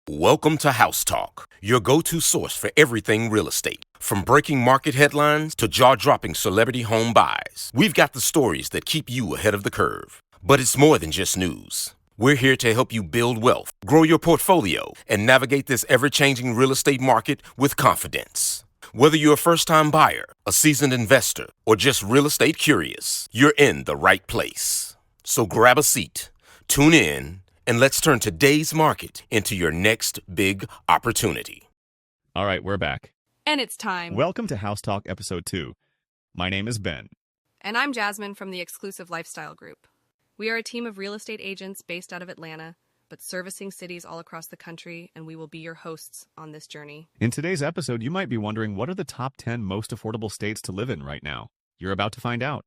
Welcome to House Talk, your go-to source for everything real estate. From breaking market headlines to jaw-dropping celebrity home buys, we've got the stories that keep you ahead of the curve. But it's more than just news. We're here to help you build wealth, grow your portfolio, and navigate this ever-changing real estate market with confidence. Whether you're a first-time buyer, a seasoned investor, or just real estate curious, you're in the right place. So grab a seat, tune in, and let's turn today's market into your next big opportunity. All right, we're back. And it's time. Welcome to House Talk Episode 2. My name is Ben. And I'm Jasmine from the Xclusive Lifestyle Group. We are a team of real estate agents based out of Atlanta, but servicing cities all across the country, and we will be your hosts on this journey. In today's episode, you might be wondering, what are the top 10 most affordable states to live in right now? You're about to find out.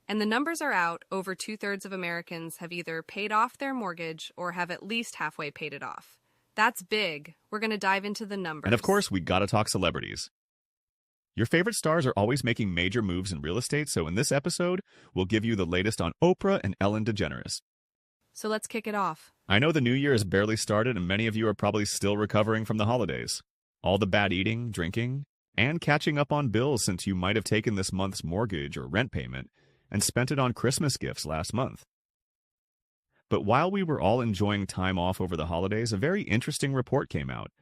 And the numbers are out. Over 2/3 of Americans have either paid off their mortgage or have at least halfway paid it off. That's big. We're going to dive into the numbers. And of course, we gotta talk celebrities. Your favorite stars are always making major moves in real estate, so in this episode, we'll give you the latest on Oprah and Ellen DeGeneres. So let's kick it off. I know the new year has barely started, and many of you are probably still recovering from the holidays. All the bad eating, drinking, and catching up on bills since you might have taken this month's mortgage or rent payment and spent it on Christmas gifts last month. But while we were all enjoying time off over the holidays, a very interesting report came out.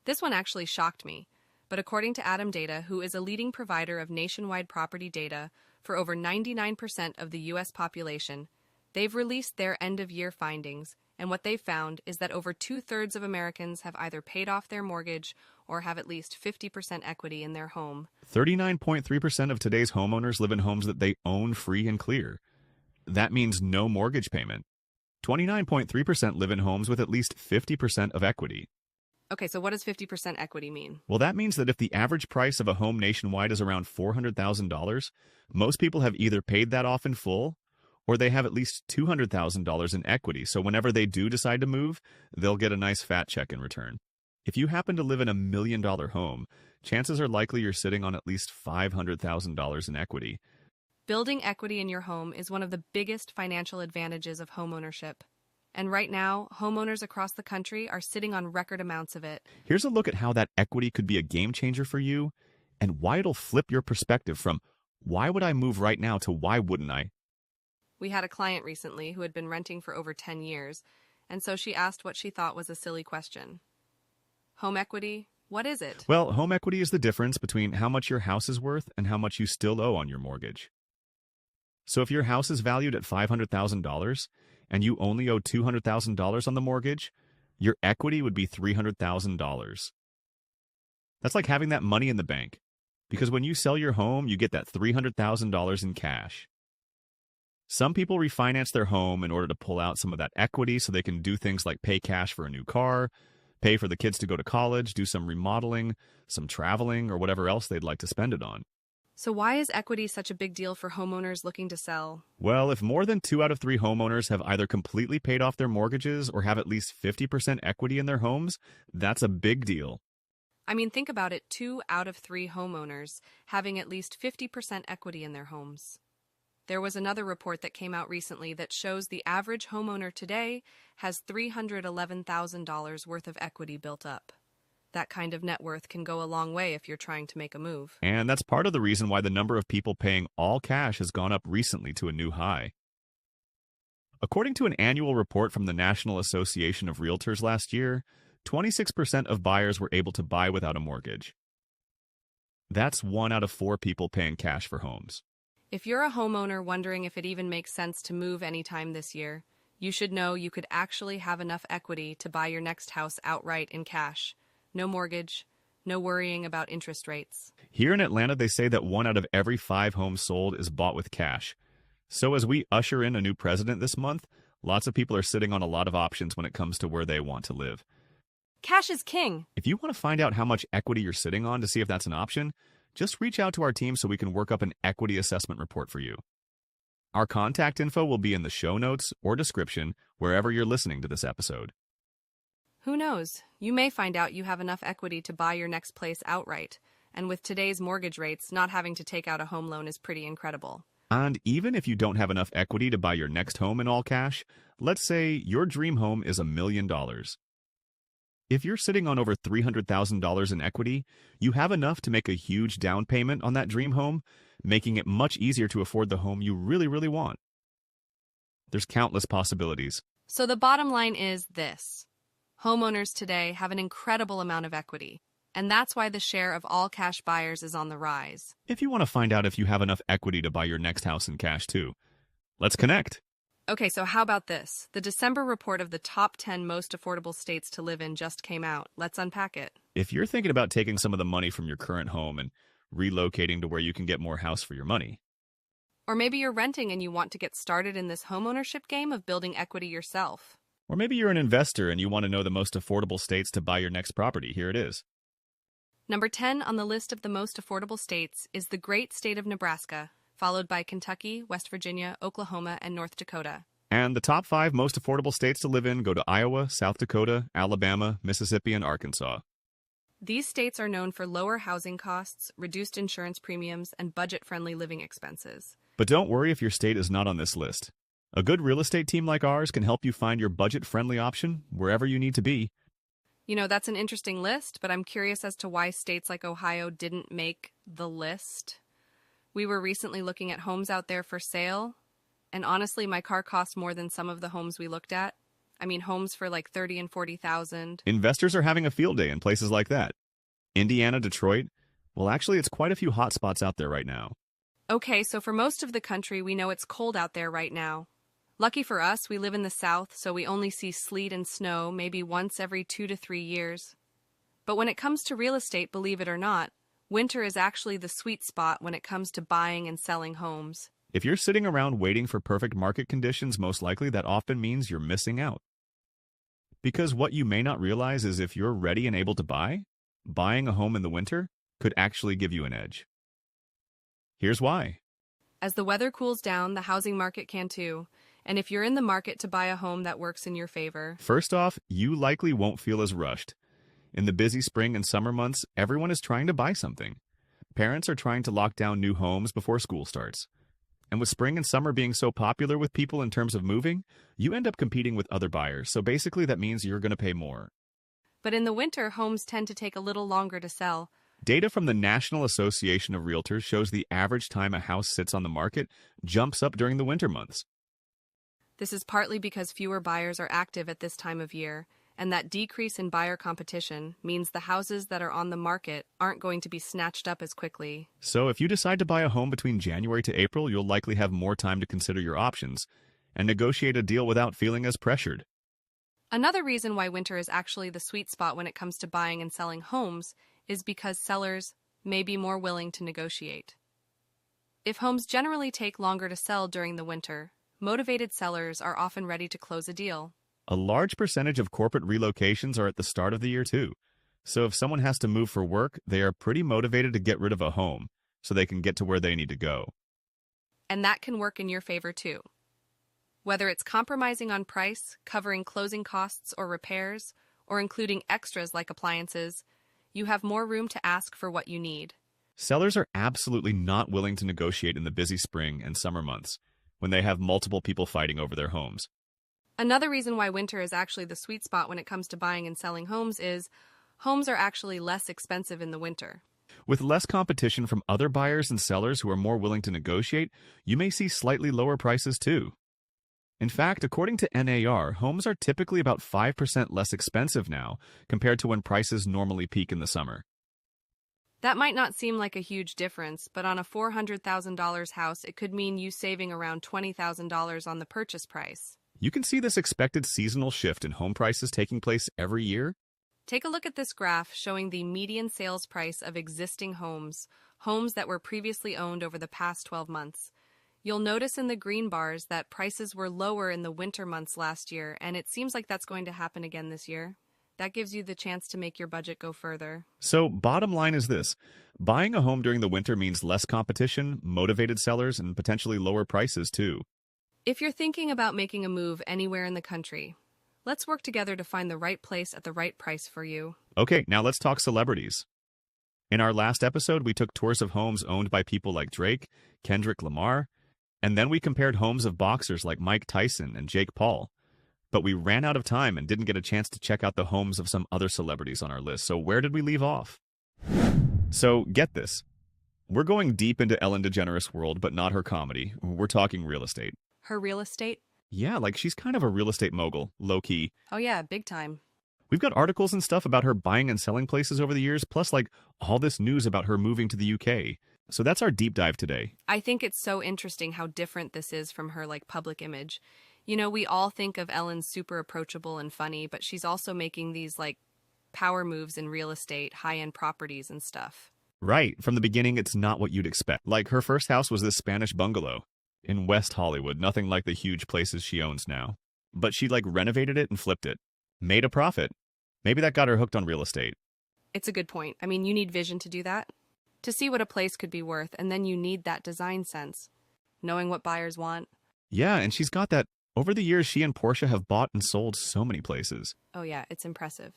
This one actually shocked me, but according to Adam Data, who is a leading provider of nationwide property data for over 99% of the U.S. population, they've released their end-of-year findings, and what they've found is that over 2/3 of Americans have either paid off their mortgage or have at least 50% equity in their home. 39.3% of today's homeowners live in homes that they own free and clear. That means no mortgage payment. 29.3% live in homes with at least 50% of equity. Okay, so what does 50% equity mean? Well, that means that if the average price of a home nationwide is around $400,000, most people have either paid that off in full or they have at least $200,000 in equity, so whenever they do decide to move, they'll get a nice fat check in return. If you happen to live in $1 million home, chances are likely you're sitting on at least $500,000 in equity. Building equity in your home is one of the biggest financial advantages of homeownership. And right now, homeowners across the country are sitting on record amounts of it. Here's a look at how that equity could be a game changer for you and why it'll flip your perspective from why would I move right now to why wouldn't I? We had a client recently who had been renting for over 10 years, and so she asked what she thought was a silly question. Home equity, what is it? Well, home equity is the difference between how much your house is worth and how much you still owe on your mortgage. So if your house is valued at $500,000 and you only owe $200,000 on the mortgage, your equity would be $300,000. That's like having that money in the bank, because when you sell your home, you get that $300,000 in cash. Some people refinance their home in order to pull out some of that equity so they can do things like pay cash for a new car, pay for the kids to go to college, do some remodeling, some traveling, or whatever else they'd like to spend it on. So why is equity such a big deal for homeowners looking to sell? Well, if more than 2 out of 3 homeowners have either completely paid off their mortgages or have at least 50% equity in their homes, that's a big deal. I mean, think about it, 2 out of 3 homeowners having at least 50% equity in their homes. There was another report that came out recently that shows the average homeowner today has $311,000 worth of equity built up. That kind of net worth can go a long way if you're trying to make a move. And that's part of the reason why the number of people paying all cash has gone up recently to a new high. According to an annual report from the National Association of Realtors last year, 26% of buyers were able to buy without a mortgage. That's 1 out of 4 people paying cash for homes. If you're a homeowner wondering if it even makes sense to move anytime this year, you should know you could actually have enough equity to buy your next house outright in cash. No mortgage, no worrying about interest rates. Here in Atlanta, they say that 1 out of every 5 homes sold is bought with cash. So as we usher in a new president this month, lots of people are sitting on a lot of options when it comes to where they want to live. Cash is king. If you want to find out how much equity you're sitting on to see if that's an option, just reach out to our team so we can work up an equity assessment report for you. Our contact info will be in the show notes or description wherever you're listening to this episode. Who knows? You may find out you have enough equity to buy your next place outright. And with today's mortgage rates, not having to take out a home loan is pretty incredible. And even if you don't have enough equity to buy your next home in all cash, let's say your dream home is $1 million. If you're sitting on over $300,000 in equity, you have enough to make a huge down payment on that dream home, making it much easier to afford the home you really, really want. There's countless possibilities. So the bottom line is this. Homeowners today have an incredible amount of equity, and that's why the share of all cash buyers is on the rise. If you want to find out if you have enough equity to buy your next house in cash too, let's connect. Okay, so how about this? The December report of the top 10 most affordable states to live in just came out. Let's unpack it. If you're thinking about taking some of the money from your current home and relocating to where you can get more house for your money, Or maybe you're renting and you want to get started in this homeownership game of building equity yourself. or maybe you're an investor and you want to know the most affordable states to buy your next property, here it is. Number 10 on the list of the most affordable states is the great state of Nebraska, followed by Kentucky, West Virginia, Oklahoma, and North Dakota. And the top 5 most affordable states to live in go to Iowa, South Dakota, Alabama, Mississippi, and Arkansas. These states are known for lower housing costs, reduced insurance premiums, and budget-friendly living expenses. But don't worry if your state is not on this list. A good real estate team like ours can help you find your budget-friendly option wherever you need to be. You know, that's an interesting list, but I'm curious as to why states like Ohio didn't make the list. We were recently looking at homes out there for sale, and honestly, my car costs more than some of the homes we looked at. I mean, homes for like $30,000 and $40,000. Investors are having a field day in places like that. Indiana, Detroit, well, actually, it's quite a few hot spots out there right now. Okay, so for most of the country, we know it's cold out there right now. Lucky for us, we live in the South, so we only see sleet and snow maybe once every 2 to 3 years. But when it comes to real estate, believe it or not, winter is actually the sweet spot when it comes to buying and selling homes. If you're sitting around waiting for perfect market conditions, most likely that often means you're missing out. Because what you may not realize is if you're ready and able to buy, buying a home in the winter could actually give you an edge. Here's why. As the weather cools down, the housing market can too. And if you're in the market to buy a home that works in your favor, First off, you likely won't feel as rushed. In the busy spring and summer months, everyone is trying to buy something. Parents are trying to lock down new homes before school starts. And with spring and summer being so popular with people in terms of moving, you end up competing with other buyers, so basically that means you're going to pay more. but in the winter, homes tend to take a little longer to sell. Data from the National Association of Realtors shows the average time a house sits on the market jumps up during the winter months. This is partly because fewer buyers are active at this time of year, and that decrease in buyer competition means the houses that are on the market aren't going to be snatched up as quickly. So if you decide to buy a home between January to April, you'll likely have more time to consider your options and negotiate a deal without feeling as pressured. Another reason why winter is actually the sweet spot when it comes to buying and selling homes is because sellers may be more willing to negotiate. If homes generally take longer to sell during the winter, motivated sellers are often ready to close a deal. A large percentage of corporate relocations are at the start of the year too. So if someone has to move for work, they are pretty motivated to get rid of a home so they can get to where they need to go. And that can work in your favor too. Whether it's compromising on price, covering closing costs or repairs, or including extras like appliances, you have more room to ask for what you need. Sellers are absolutely not willing to negotiate in the busy spring and summer months when they have multiple people fighting over their homes. Another reason why winter is actually the sweet spot when it comes to buying and selling homes is homes are actually less expensive in the winter. With less competition from other buyers and sellers who are more willing to negotiate, you may see slightly lower prices too. In fact, according to NAR, homes are typically about 5% less expensive now compared to when prices normally peak in the summer. That might not seem like a huge difference, but on a $400,000 house, it could mean you saving around $20,000 on the purchase price. You can see this expected seasonal shift in home prices taking place every year. Take a look at this graph showing the median sales price of existing homes, homes that were previously owned over the past 12 months. You'll notice in the green bars that prices were lower in the winter months last year, and it seems like that's going to happen again this year. That gives you the chance to make your budget go further. So, bottom line is this. Buying a home during the winter means less competition, motivated sellers, and potentially lower prices too. If you're thinking about making a move anywhere in the country, let's work together to find the right place at the right price for you. Okay, now let's talk celebrities. In our last episode, we took tours of homes owned by people like Drake, Kendrick Lamar, and then we compared homes of boxers like Mike Tyson and Jake Paul. But we ran out of time and didn't get a chance to check out the homes of some other celebrities on our list. So where did we leave off? So get this. We're going deep into Ellen DeGeneres' world, but not her comedy. We're talking real estate. Her real estate? Yeah, like she's kind of a real estate mogul, low-key. Oh yeah, big time. We've got articles and stuff about her buying and selling places over the years, plus like all this news about her moving to the UK. So that's our deep dive today. I think it's so interesting how different this is from her public image. You know, we all think of Ellen super approachable and funny, but she's also making these power moves in real estate, high-end properties and stuff. Right. From the beginning, it's not what you'd expect. Like, her first house was this Spanish bungalow in West Hollywood, nothing like the huge places she owns now. But she, renovated it and flipped it. Made a profit. Maybe that got her hooked on real estate. It's a good point. I mean, you need vision to do that. To see what a place could be worth, and then you need that design sense. Knowing what buyers want. Yeah, and she's got that. Over the years, she and Portia have bought and sold so many places. Oh yeah, it's impressive.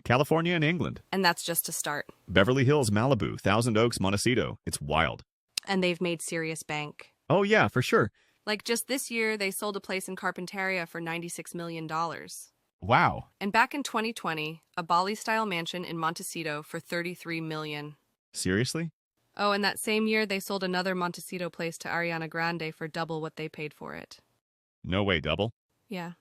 California and England. And that's just to start. Beverly Hills, Malibu, Thousand Oaks, Montecito. It's wild. And they've made serious bank. Oh yeah, for sure. Just this year, they sold a place in Carpinteria for $96 million. Wow. And back in 2020, a Bali-style mansion in Montecito for $33 million. Seriously? Oh, and that same year, they sold another Montecito place to Ariana Grande for double what they paid for it. No way, double? Yeah.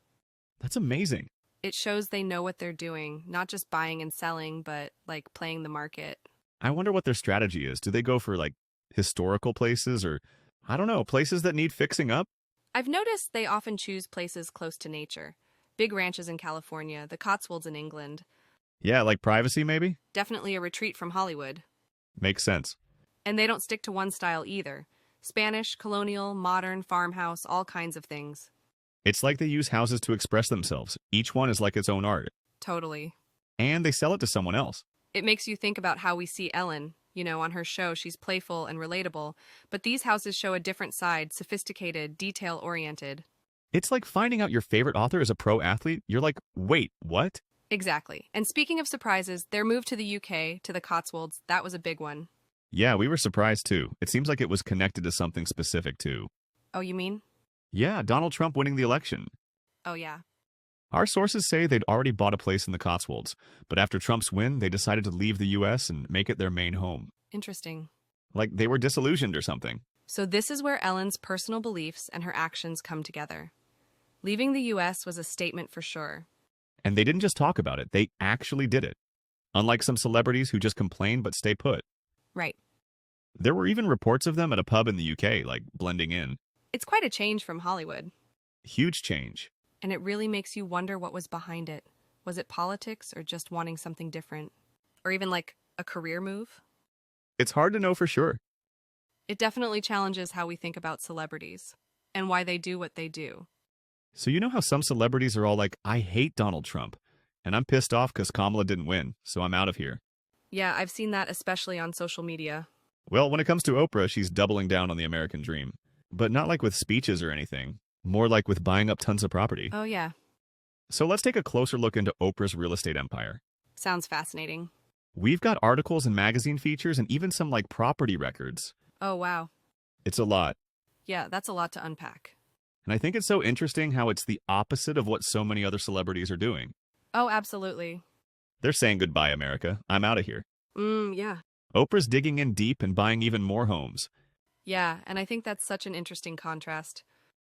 That's amazing. It shows they know what they're doing, not just buying and selling, but playing the market. I wonder what their strategy is. Do they go for historical places or, I don't know, places that need fixing up? I've noticed they often choose places close to nature. Big ranches in California, the Cotswolds in England. Yeah, like privacy maybe? Definitely a retreat from Hollywood. Makes sense. And they don't stick to one style either. Spanish, colonial, modern, farmhouse, all kinds of things. It's like they use houses to express themselves. Each one is like its own art. Totally. And they sell it to someone else. It makes you think about how we see Ellen. You know, on her show, she's playful and relatable. But these houses show a different side, sophisticated, detail-oriented. It's like finding out your favorite author is a pro athlete. You're like, wait, what? Exactly. And speaking of surprises, their move to the UK, to the Cotswolds, that was a big one. Yeah, we were surprised too. It seems like it was connected to something specific too. Oh, you mean? Yeah, Donald Trump winning the election. Oh, yeah. Our sources say they'd already bought a place in the Cotswolds, but after Trump's win, they decided to leave the U.S. and make it their main home. Interesting. Like they were disillusioned or something. So this is where Ellen's personal beliefs and her actions come together. Leaving the U.S. was a statement for sure. And they didn't just talk about it, they actually did it. Unlike some celebrities who just complain but stay put. Right. There were even reports of them at a pub in the UK, blending in. It's quite a change from Hollywood. Huge change. And it really makes you wonder what was behind it. Was it politics or just wanting something different? Or even a career move? It's hard to know for sure. It definitely challenges how we think about celebrities and why they do what they do. So you know how some celebrities are all like, I hate Donald Trump, and I'm pissed off because Kamala didn't win, so I'm out of here. Yeah, I've seen that especially on social media. Well, when it comes to Oprah, she's doubling down on the American dream. But not with speeches or anything. More with buying up tons of property. Oh, yeah. So let's take a closer look into Oprah's real estate empire. Sounds fascinating. We've got articles and magazine features and even some property records. Oh, wow. It's a lot. Yeah, that's a lot to unpack. And I think it's so interesting how it's the opposite of what so many other celebrities are doing. Oh, absolutely. They're saying goodbye, America. I'm out of here. Yeah. Oprah's digging in deep and buying even more homes. Yeah, and I think that's such an interesting contrast.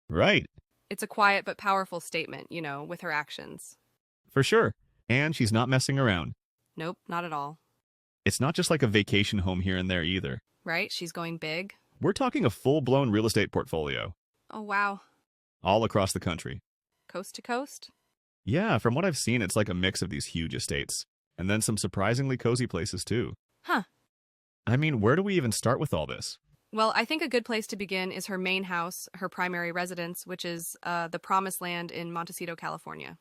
Right. It's a quiet but powerful statement, with her actions. For sure. And she's not messing around. Nope, not at all. It's not just a vacation home here and there either. Right? She's going big. We're talking a full-blown real estate portfolio. Oh, wow. All across the country. Coast to coast? Yeah, from what I've seen, it's a mix of these huge estates. And then some surprisingly cozy places too. Huh. I mean, where do we even start with all this? Well, I think a good place to begin is her main house, her primary residence, which is the Promised Land in Montecito, California.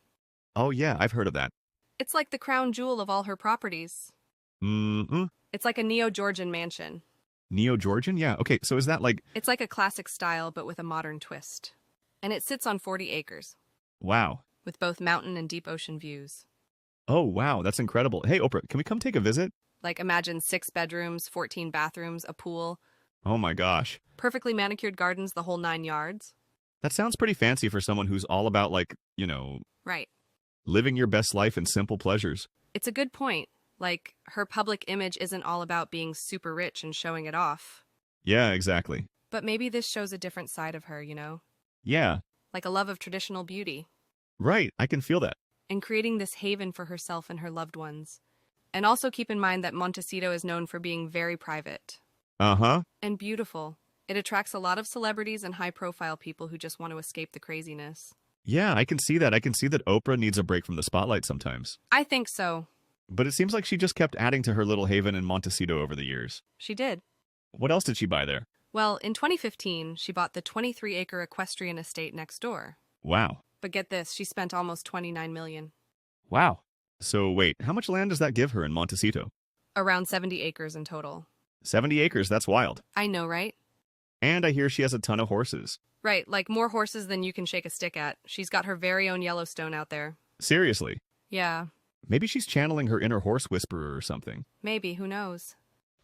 Oh yeah, I've heard of that. It's like the crown jewel of all her properties. It's like a Neo-Georgian mansion. Neo-Georgian? Yeah, okay, so is that It's like a classic style, but with a modern twist. And it sits on 40 acres. Wow. With both mountain and deep ocean views. Oh, wow, that's incredible. Hey, Oprah, can we come take a visit? Imagine 6 bedrooms, 14 bathrooms, a pool. Oh my gosh. Perfectly manicured gardens, the whole 9 yards. That sounds pretty fancy for someone who's all about, like, Right. living your best life and simple pleasures. It's a good point. Like, her public image isn't all about being super rich and showing it off. Yeah, exactly. But maybe this shows a different side of her, Yeah, like a love of traditional beauty, right. I can feel that. and creating this haven for herself and her loved ones. And also keep in mind that Montecito is known for being very private Uh-huh. and beautiful. It attracts a lot of celebrities and high-profile people who just want to escape the craziness. Yeah, I can see that. I can see that Oprah needs a break from the spotlight sometimes. I think so. But it seems like she just kept adding to her little haven in Montecito over the years. She did. What else did she buy there? Well, in 2015, she bought the 23-acre equestrian estate next door. Wow. But get this, she spent almost $29 million. Wow. So wait, how much land does that give her in Montecito? Around 70 acres in total. 70 acres, that's wild. I know, right? And I hear she has a ton of horses. Right, like more horses than you can shake a stick at. She's got her very own Yellowstone out there. Seriously. Yeah, Maybe she's channeling her inner horse whisperer or something. maybe, who knows?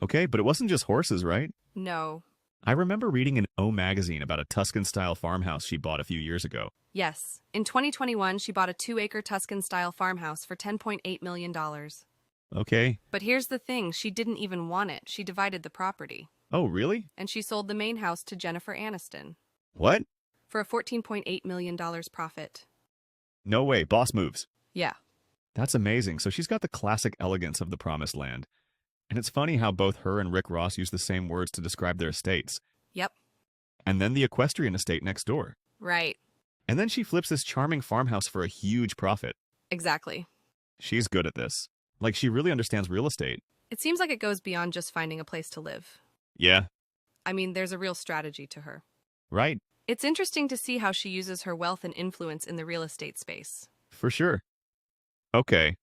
Okay, but it wasn't just horses, right? No. I remember reading in O magazine about a Tuscan-style farmhouse she bought a few years ago. Yes. In 2021, she bought a 2-acre Tuscan-style farmhouse for $10.8 million. Okay. But here's the thing, she didn't even want it. She divided the property. Oh, really? And she sold the main house to Jennifer Aniston What? for a $14.8 million profit. No way, boss moves. Yeah. That's amazing. So she's got the classic elegance of the promised land. And it's funny how both her and Rick Ross use the same words to describe their estates. Yep. And then the equestrian estate next door. Right. And then she flips this charming farmhouse for a huge profit. Exactly. She's good at this. Like, she really understands real estate. It seems like it goes beyond just finding a place to live. Yeah, I mean, there's a real strategy to her. right. It's interesting to see how she uses her wealth and influence in the real estate space. For sure. Okay.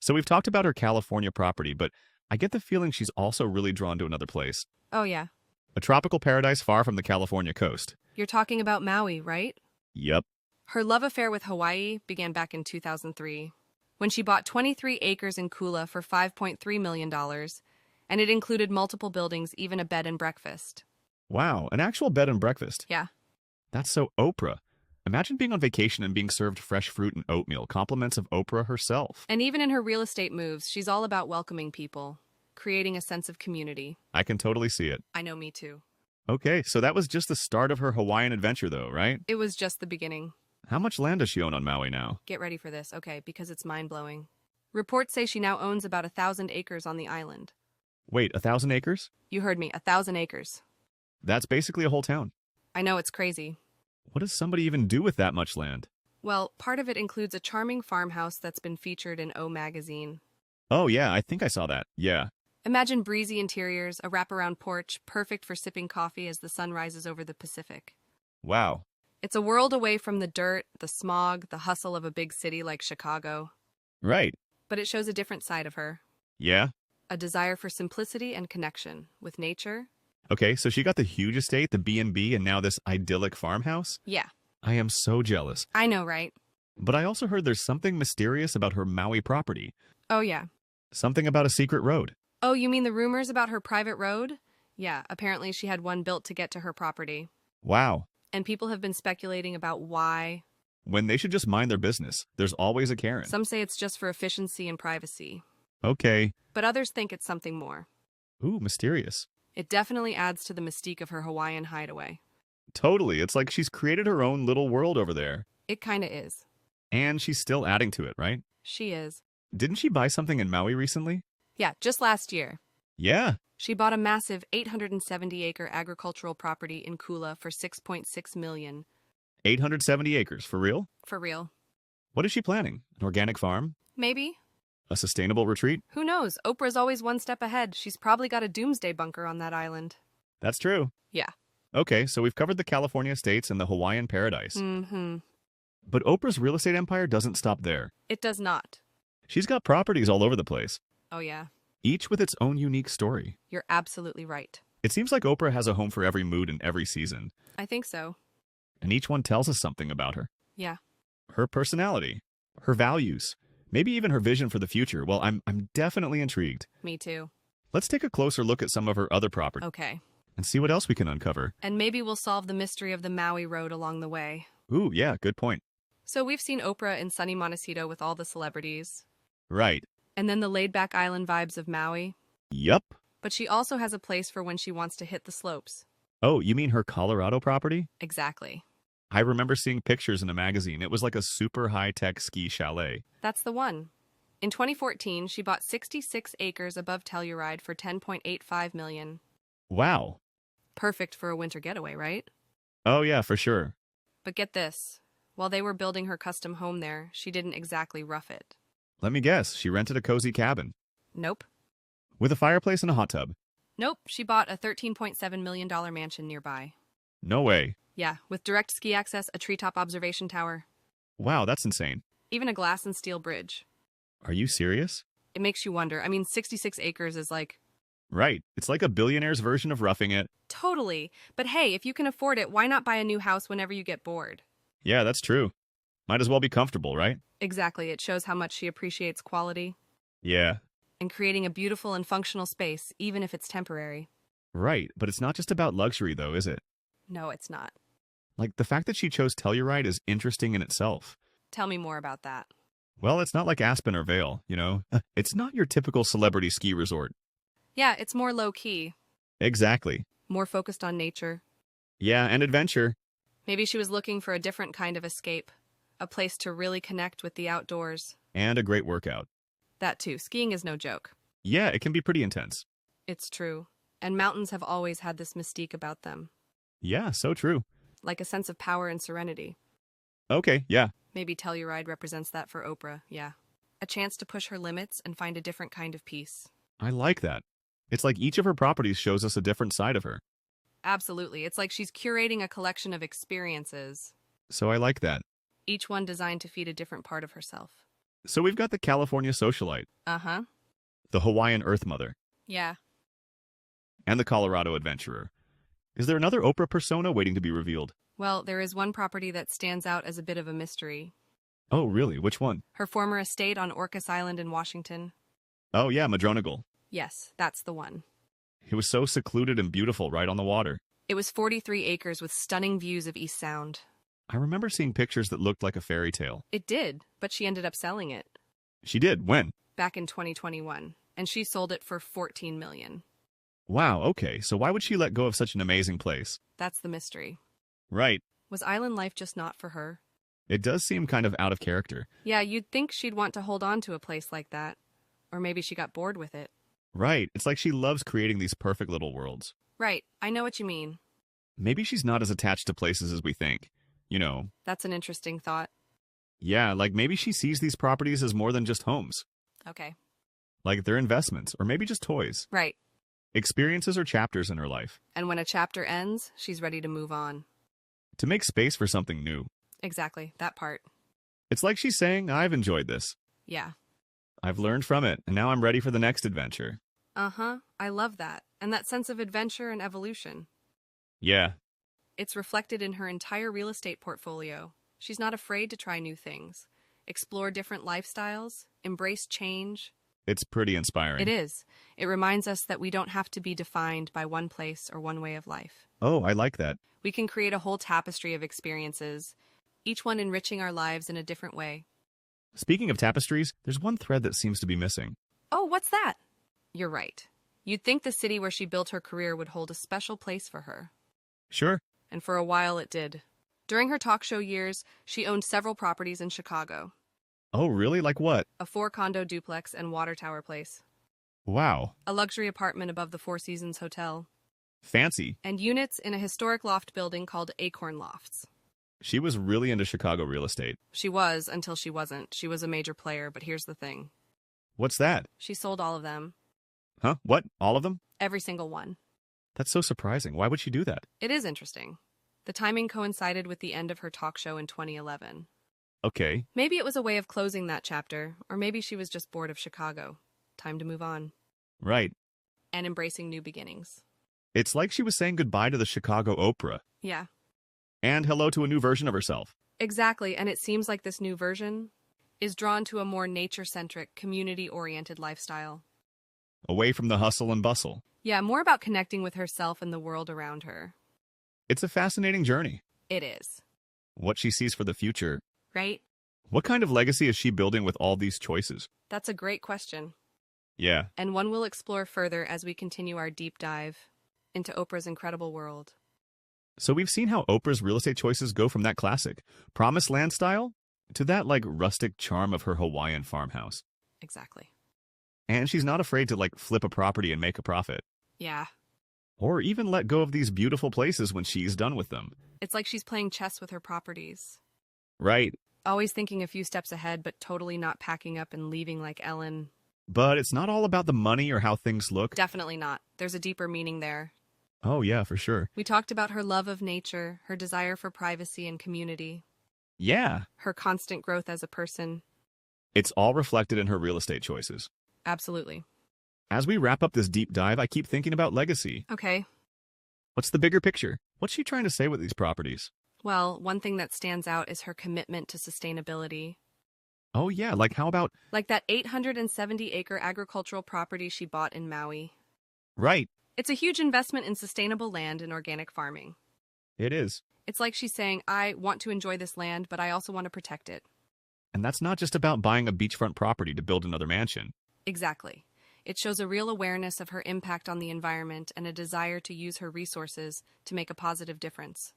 So we've talked about her California property, but I get the feeling she's also really drawn to another place. Oh, yeah. A tropical paradise far from the California coast. You're talking about Maui, right? Yep. Her love affair with Hawaii began back in 2003, when she bought 23 acres in Kula for $5.3 million, and it included multiple buildings, even a bed and breakfast. Wow, an actual bed and breakfast. Yeah. That's so Oprah. Imagine being on vacation and being served fresh fruit and oatmeal, compliments of Oprah herself. And even in her real estate moves, she's all about welcoming people, creating a sense of community. I can totally see it. I know, me too. Okay, so that was just the start of her Hawaiian adventure though, right? It was just the beginning. How much land does she own on Maui now? Get ready for this, okay, because it's mind-blowing. Reports say she now owns about 1,000 acres on the island. Wait, 1,000 acres? You heard me, 1,000 acres. That's basically a whole town. I know, it's crazy. What does somebody even do with that much land? Well, part of it includes a charming farmhouse that's been featured in O magazine. Oh yeah, I think I saw that. Yeah. Imagine breezy interiors, a wraparound porch, perfect for sipping coffee as the sun rises over the Pacific. Wow. It's a world away from the dirt, the smog, the hustle of a big city like Chicago. Right. But it shows a different side of her. Yeah. A desire for simplicity and connection with nature. Okay, so she got the huge estate, the B&B, and now this idyllic farmhouse? Yeah, I am so jealous. I know, right? But I also heard there's something mysterious about her Maui property. Oh, yeah. Something about a secret road. Oh, you mean the rumors about her private road? Yeah, apparently she had one built to get to her property. Wow. And people have been speculating about why. When they should just mind their business. There's always a Karen. Some say it's just for efficiency and privacy. Okay. But others think it's something more. Ooh, mysterious. It definitely adds to the mystique of her Hawaiian hideaway. Totally. It's like she's created her own little world over there. It kinda is. And she's still adding to it, right? She is. Didn't she buy something in Maui recently? Yeah, just last year. Yeah. She bought a massive 870-acre agricultural property in Kula for $6.6 million. 870 acres, for real? For real. What is she planning? An organic farm? Maybe. A sustainable retreat? Who knows? Oprah's always one step ahead. She's probably got a doomsday bunker on that island. That's true. Yeah. Okay, so we've covered the California estates and the Hawaiian paradise. Mm-hmm. But Oprah's real estate empire doesn't stop there. It does not. She's got properties all over the place, Oh, yeah. each with its own unique story. You're absolutely right. It seems like Oprah has a home for every mood and every season, I think so. and each one tells us something about her. Yeah. Her personality, her values, maybe even her vision for the future. Well, I'm definitely intrigued. Me too. Let's take a closer look at some of her other properties. Okay. and see what else we can uncover. And maybe we'll solve the mystery of the Maui Road along the way. Ooh, yeah, good point. So we've seen Oprah in sunny Montecito with all the celebrities. Right. And then the laid-back island vibes of Maui. Yup. But she also has a place for when she wants to hit the slopes. Oh, you mean her Colorado property? Exactly. I remember seeing pictures in a magazine. It was like a super high-tech ski chalet. That's the one. In 2014, she bought 66 acres above Telluride for $10.85 million. Wow. Perfect for a winter getaway, right? Oh, yeah, for sure. But get this. While they were building her custom home there, she didn't exactly rough it. Let me guess, she rented a cozy cabin. Nope. With a fireplace and a hot tub. Nope, she bought a $13.7 million mansion nearby. No way. Yeah, with direct ski access, a treetop observation tower, Wow, that's insane. even a glass and steel bridge. Are you serious? It makes you wonder. I mean, 66 acres is like... Right. It's like a billionaire's version of roughing it. Totally. But hey, if you can afford it, why not buy a new house whenever you get bored? Yeah, that's true. Might as well be comfortable, right? Exactly. It shows how much she appreciates quality Yeah. and creating a beautiful and functional space, even if it's temporary. Right, but it's not just about luxury, though, is it? No, it's not. Like, the fact that she chose Telluride is interesting in itself. Tell me more about that. Well, it's not like Aspen or Vail, you know? It's not your typical celebrity ski resort. Yeah, it's more low-key, Exactly. more focused on nature. Yeah, and adventure. Maybe she was looking for a different kind of escape, a place to really connect with the outdoors. And a great workout. That too. Skiing is no joke. Yeah, it can be pretty intense. It's true. And mountains have always had this mystique about them, Yeah, so true. like a sense of power and serenity. Okay, yeah. Maybe Telluride represents that for Oprah, yeah. A chance to push her limits and find a different kind of peace. I like that. It's like each of her properties shows us a different side of her. Absolutely. It's like she's curating a collection of experiences, So I like that. each one designed to feed a different part of herself. So we've got the California socialite, Uh-huh. the Hawaiian Earth Mother, Yeah. and the Colorado adventurer. Is there another Oprah persona waiting to be revealed? Well, there is one property that stands out as a bit of a mystery. Oh, really? Which one? Her former estate on Orcas Island in Washington. Oh, yeah, Madronagal. Yes, that's the one. It was so secluded and beautiful right on the water. It was 43 acres with stunning views of East Sound. I remember seeing pictures that looked like a fairy tale. It did, but she ended up selling it She did. When? back in 2021, and she sold it for $14 million. Wow, okay. So why would she let go of such an amazing place? That's the mystery. Right. Was island life just not for her? It does seem kind of out of character. Yeah, you'd think she'd want to hold on to a place like that. Or maybe she got bored with it. Right. It's like she loves creating these perfect little worlds. Right, I know what you mean. Maybe she's not as attached to places as we think. You know. That's an interesting thought. Yeah, like maybe she sees these properties as more than just homes. Okay. Like they're investments, or maybe just toys. Right. Experiences or chapters in her life. And when a chapter ends, she's ready to move on. To make space for something new. Exactly, that part. It's like she's saying, I've enjoyed this. Yeah. I've learned from it, and now I'm ready for the next adventure. Uh-huh, I love that. And that sense of adventure and evolution. Yeah. It's reflected in her entire real estate portfolio. She's not afraid to try new things, explore different lifestyles, embrace change. It's pretty inspiring. It is. It reminds us that we don't have to be defined by one place or one way of life. Oh, I like that. We can create a whole tapestry of experiences, each one enriching our lives in a different way. Speaking of tapestries, there's one thread that seems to be missing. Oh, what's that? You're right. You'd think the city where she built her career would hold a special place for her. Sure. And for a while it did. During her talk show years, she owned several properties in Chicago. Oh, really? Like what? A 4-condo duplex and water tower place. Wow. A luxury apartment above the Four Seasons Hotel. Fancy. And units in a historic loft building called Acorn Lofts. She was really into Chicago real estate. She was, until she wasn't. She was a major player, but here's the thing. What's that? She sold all of them. Huh? What? All of them? Every single one. That's so surprising. Why would she do that? It is interesting. The timing coincided with the end of her talk show in 2011. Okay. Maybe it was a way of closing that chapter, or maybe she was just bored of Chicago. Time to move on. Right. And embracing new beginnings. It's like she was saying goodbye to the Chicago Oprah. Yeah. And hello to a new version of herself. Exactly, and it seems like this new version is drawn to a more nature-centric, community-oriented lifestyle. away from the hustle and bustle. Yeah, more about connecting with herself and the world around her. It's a fascinating journey. It is. What she sees for the future. Right? What kind of legacy is she building with all these choices? That's a great question. Yeah. And one we'll explore further as we continue our deep dive into Oprah's incredible world. So we've seen how Oprah's real estate choices go from that classic promised land style to that rustic charm of her Hawaiian farmhouse. Exactly. And she's not afraid to flip a property and make a profit. Yeah. Or even let go of these beautiful places when she's done with them. It's like she's playing chess with her properties. Right. Always thinking a few steps ahead, but totally not packing up and leaving like Ellen. But it's not all about the money or how things look. Definitely not. There's a deeper meaning there. Oh, yeah, for sure. We talked about her love of nature, her desire for privacy and community. Yeah. Her constant growth as a person. It's all reflected in her real estate choices. Absolutely. As we wrap up this deep dive, I keep thinking about legacy. Okay. What's the bigger picture? What's she trying to say with these properties? Well, one thing that stands out is her commitment to sustainability. Oh, yeah, how about... Like that 870-acre agricultural property she bought in Maui. Right. It's a huge investment in sustainable land and organic farming. It is. It's like she's saying, I want to enjoy this land, but I also want to protect it. And that's not just about buying a beachfront property to build another mansion. Exactly. It shows a real awareness of her impact on the environment and a desire to use her resources to make a positive difference.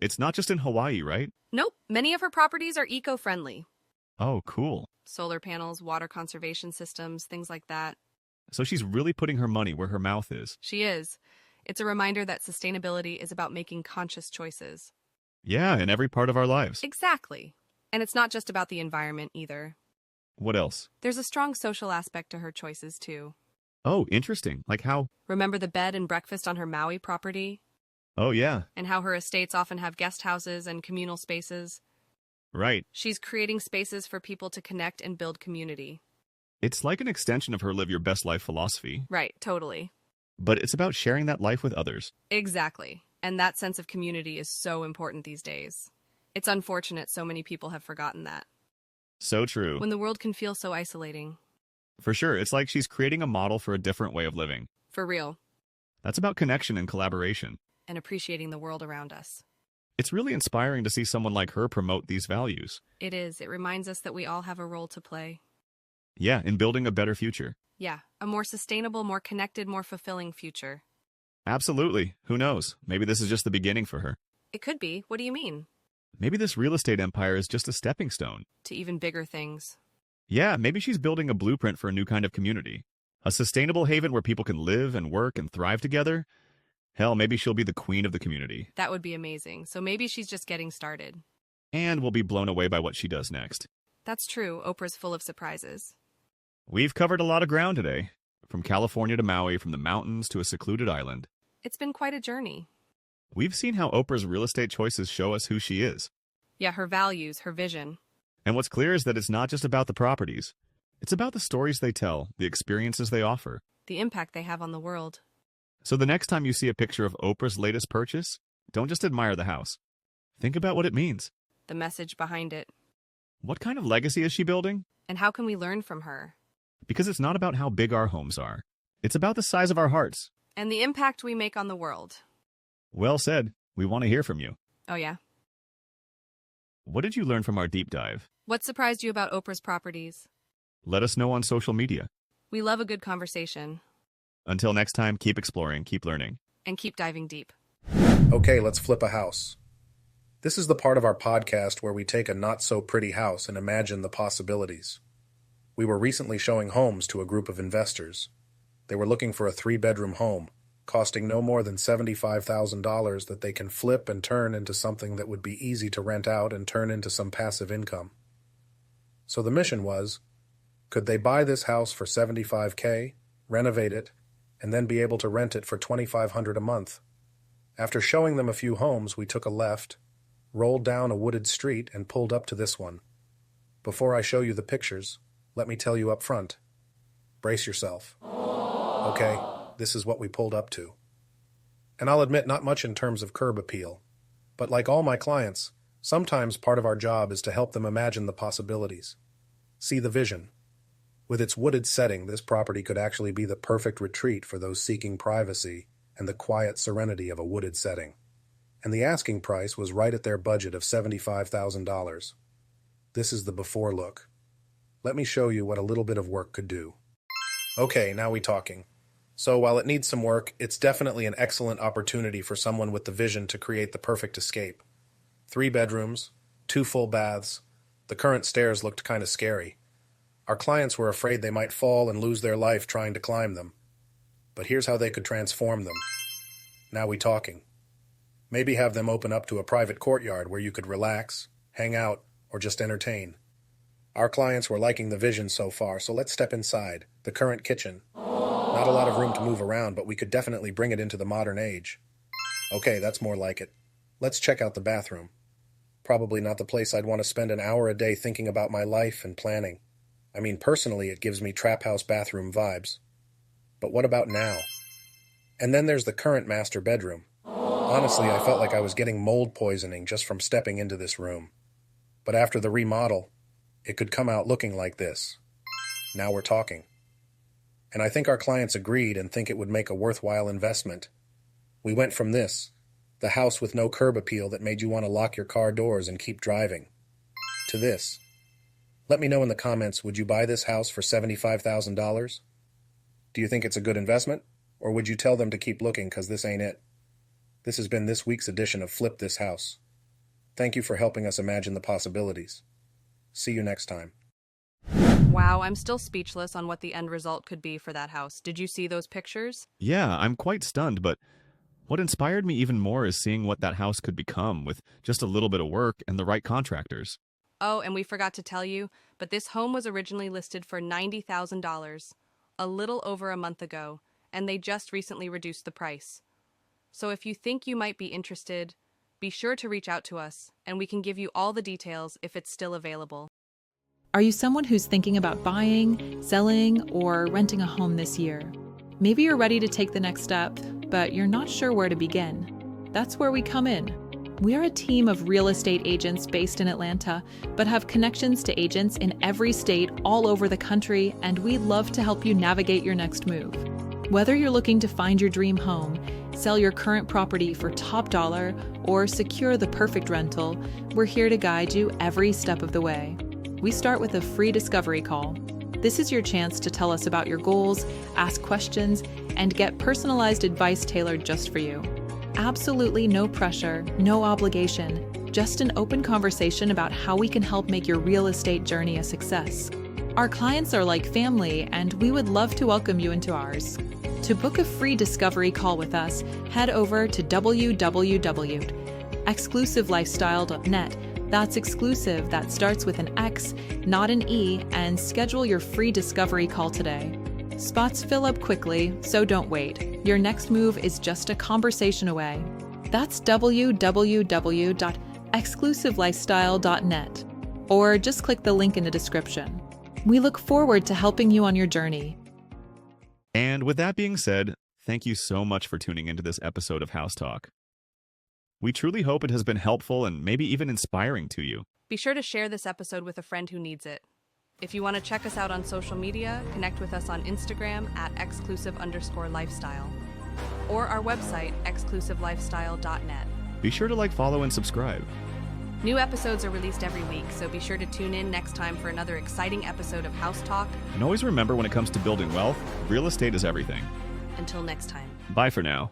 It's not just in Hawaii, right? Nope. Many of her properties are eco-friendly. Oh, cool. Solar panels, water conservation systems, things like that. So she's really putting her money where her mouth is. She is. It's a reminder that sustainability is about making conscious choices. Yeah, in every part of our lives. Exactly. And it's not just about the environment either. What else? There's a strong social aspect to her choices, too. Oh, interesting. Like how? Remember the bed and breakfast on her Maui property? Oh, yeah. And how her estates often have guest houses and communal spaces? Right. She's creating spaces for people to connect and build community. It's like an extension of her live your best life philosophy. Right, totally. But it's about sharing that life with others. Exactly. And that sense of community is so important these days. It's unfortunate so many people have forgotten that. So true. When the world can feel so isolating. For sure, it's like she's creating a model for a different way of living. For real. That's about connection and collaboration. And appreciating the world around us. It's really inspiring to see someone like her promote these values. It is. It reminds us that we all have a role to play. Yeah, in building a better future. Yeah, a more sustainable, more connected, more fulfilling future. Absolutely. Who knows? Maybe this is just the beginning for her. It could be. What do you mean? Maybe this real estate empire is just a stepping stone. To even bigger things. Yeah, maybe she's building a blueprint for a new kind of community. A sustainable haven where people can live and work and thrive together. Hell, maybe she'll be the queen of the community. That would be amazing. So maybe she's just getting started. And we'll be blown away by what she does next. That's true. Oprah's full of surprises. We've covered a lot of ground today. From California to Maui, from the mountains to a secluded island. It's been quite a journey. We've seen how Oprah's real estate choices show us who she is. Yeah, her values, her vision. And what's clear is that it's not just about the properties. It's about the stories they tell, the experiences they offer. The impact they have on the world. So the next time you see a picture of Oprah's latest purchase, don't just admire the house. Think about what it means. The message behind it. What kind of legacy is she building? And how can we learn from her? Because it's not about how big our homes are. It's about the size of our hearts. And the impact we make on the world. Well said. We want to hear from you. Oh, yeah? What did you learn from our deep dive? What surprised you about Oprah's properties? Let us know on social media. We love a good conversation. Until next time, keep exploring, keep learning. And keep diving deep. Okay, let's flip a house. This is the part of our podcast where we take a not-so-pretty house and imagine the possibilities. We were recently showing homes to a group of investors. They were looking for a 3-bedroom home, costing no more than $75,000 that they can flip and turn into something that would be easy to rent out and turn into some passive income. So the mission was, could they buy this house for $75K, renovate it, and then be able to rent it for $2,500 a month? After showing them a few homes, we took a left, rolled down a wooded street, and pulled up to this one. Before I show you the pictures, let me tell you up front. Brace yourself. Okay, this is what we pulled up to. And I'll admit, not much in terms of curb appeal. But like all my clients, sometimes part of our job is to help them imagine the possibilities. See the vision. With its wooded setting, this property could actually be the perfect retreat for those seeking privacy and the quiet serenity of a wooded setting. And the asking price was right at their budget of $75,000. This is the before look. Let me show you what a little bit of work could do. Okay, now we talking. So while it needs some work, it's definitely an excellent opportunity for someone with the vision to create the perfect escape. 3 bedrooms, 2 full baths. The current stairs looked kind of scary. Our clients were afraid they might fall and lose their life trying to climb them. But here's how they could transform them. Now we talking. Maybe have them open up to a private courtyard where you could relax, hang out, or just entertain. Our clients were liking the vision so far, so let's step inside. The current kitchen. Not a lot of room to move around, but we could definitely bring it into the modern age. Okay, that's more like it. Let's check out the bathroom. Probably not the place I'd want to spend an hour a day thinking about my life and planning. I mean, personally, it gives me trap house bathroom vibes. But what about now? And then there's the current master bedroom. Honestly, I felt like I was getting mold poisoning just from stepping into this room. But after the remodel, it could come out looking like this. Now we're talking. And I think our clients agreed and think it would make a worthwhile investment. We went from this, the house with no curb appeal that made you want to lock your car doors and keep driving, to this. Let me know in the comments, would you buy this house for $75,000? Do you think it's a good investment? Or would you tell them to keep looking because this ain't it? This has been this week's edition of Flip This House. Thank you for helping us imagine the possibilities. See you next time. Wow, I'm still speechless on what the end result could be for that house. Did you see those pictures? Yeah, I'm quite stunned, but what inspired me even more is seeing what that house could become with just a little bit of work and the right contractors. Oh, and we forgot to tell you, but this home was originally listed for $90,000 a little over a month ago, and they just recently reduced the price. So if you think you might be interested, be sure to reach out to us, and we can give you all the details if it's still available. Are you someone who's thinking about buying, selling, or renting a home this year? Maybe you're ready to take the next step, but you're not sure where to begin. That's where we come in. We are a team of real estate agents based in Atlanta, but have connections to agents in every state all over the country, and we'd love to help you navigate your next move. Whether you're looking to find your dream home, sell your current property for top dollar, or secure the perfect rental, we're here to guide you every step of the way. We start with a free discovery call. This is your chance to tell us about your goals, ask questions, and get personalized advice tailored just for you. Absolutely no pressure, no obligation, just an open conversation about how we can help make your real estate journey a success. Our clients are like family, and we would love to welcome you into ours. To book a free discovery call with us, head over to www.xclusivelifestyle.net. That's exclusive, that starts with an X, not an E, and schedule your free discovery call today. Spots fill up quickly, so don't wait. Your next move is just a conversation away. That's www.xclusivelifestyle.net, or just click the link in the description. We look forward to helping you on your journey. And with that being said, thank you so much for tuning into this episode of House Talk. We truly hope it has been helpful and maybe even inspiring to you. Be sure to share this episode with a friend who needs it. If you want to check us out on social media, connect with us on Instagram at @exclusive_lifestyle or our website, xclusivelifestyle.net. Be sure to like, follow, and subscribe. New episodes are released every week, so be sure to tune in next time for another exciting episode of House Talk. And always remember, when it comes to building wealth, real estate is everything. Until next time. Bye for now.